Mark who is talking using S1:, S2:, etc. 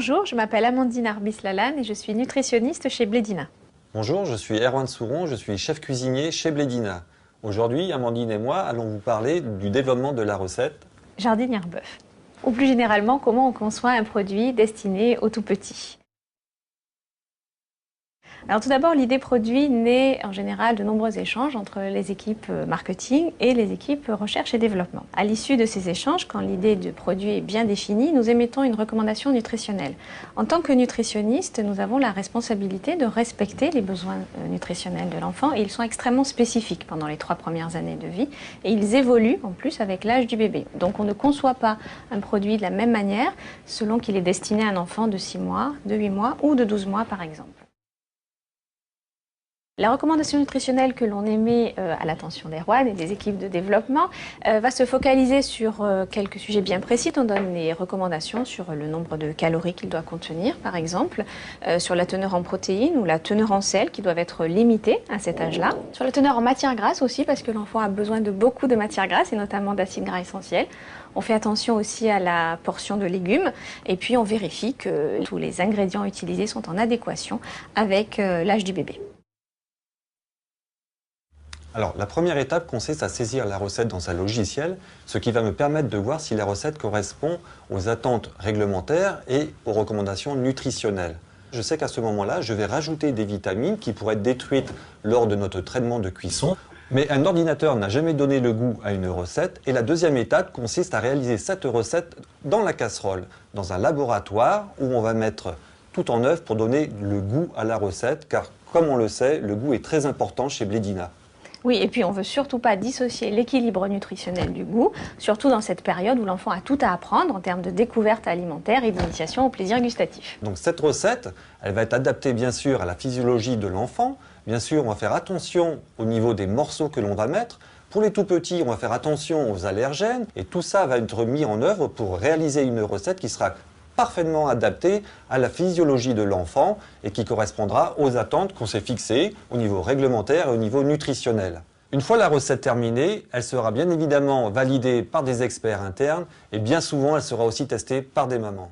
S1: Bonjour, je m'appelle Amandine Arbis-Lalanne et je suis nutritionniste chez Blédina.
S2: Bonjour, je suis Erwan Souron, je suis chef cuisinier chez Blédina. Aujourd'hui, Amandine et moi allons vous parler du développement de la recette
S1: Jardinière bœuf. Ou plus généralement, comment on conçoit un produit destiné aux tout-petits. Alors tout d'abord, l'idée produit naît en général de nombreux échanges entre les équipes marketing et les équipes recherche et développement. À l'issue de ces échanges, quand l'idée de produit est bien définie, nous émettons une recommandation nutritionnelle. En tant que nutritionniste, nous avons la responsabilité de respecter les besoins nutritionnels de l'enfant et ils sont extrêmement spécifiques pendant les 3 premières années de vie et ils évoluent en plus avec l'âge du bébé. Donc on ne conçoit pas un produit de la même manière selon qu'il est destiné à un enfant de 6 mois, de 8 mois ou de 12 mois par exemple. La recommandation nutritionnelle que l'on émet à l'attention d'Erwan et des équipes de développement va se focaliser sur quelques sujets bien précis. On donne les recommandations sur le nombre de calories qu'il doit contenir, par exemple, sur la teneur en protéines ou la teneur en sel qui doivent être limitées à cet âge-là. Sur la teneur en matières grasses aussi, parce que l'enfant a besoin de beaucoup de matières grasses et notamment d'acides gras essentiels. On fait attention aussi à la portion de légumes et puis on vérifie que tous les ingrédients utilisés sont en adéquation avec l'âge du bébé.
S2: Alors, la première étape consiste à saisir la recette dans un logiciel, ce qui va me permettre de voir si la recette correspond aux attentes réglementaires et aux recommandations nutritionnelles. Je sais qu'à ce moment-là, je vais rajouter des vitamines qui pourraient être détruites lors de notre traitement de cuisson. Mais un ordinateur n'a jamais donné le goût à une recette et la deuxième étape consiste à réaliser cette recette dans la casserole, dans un laboratoire où on va mettre tout en œuvre pour donner le goût à la recette, car comme on le sait, le goût est très important chez Blédina.
S1: Oui, et puis on ne veut surtout pas dissocier l'équilibre nutritionnel du goût, surtout dans cette période où l'enfant a tout à apprendre en termes de découverte alimentaire et d'initiation au plaisir gustatif.
S2: Donc cette recette, elle va être adaptée bien sûr à la physiologie de l'enfant. Bien sûr, on va faire attention au niveau des morceaux que l'on va mettre. Pour les tout petits, on va faire attention aux allergènes. Et tout ça va être mis en œuvre pour réaliser une recette qui sera parfaitement adaptée à la physiologie de l'enfant et qui correspondra aux attentes qu'on s'est fixées au niveau réglementaire et au niveau nutritionnel. Une fois la recette terminée, elle sera bien évidemment validée par des experts internes et bien souvent elle sera aussi testée par des mamans.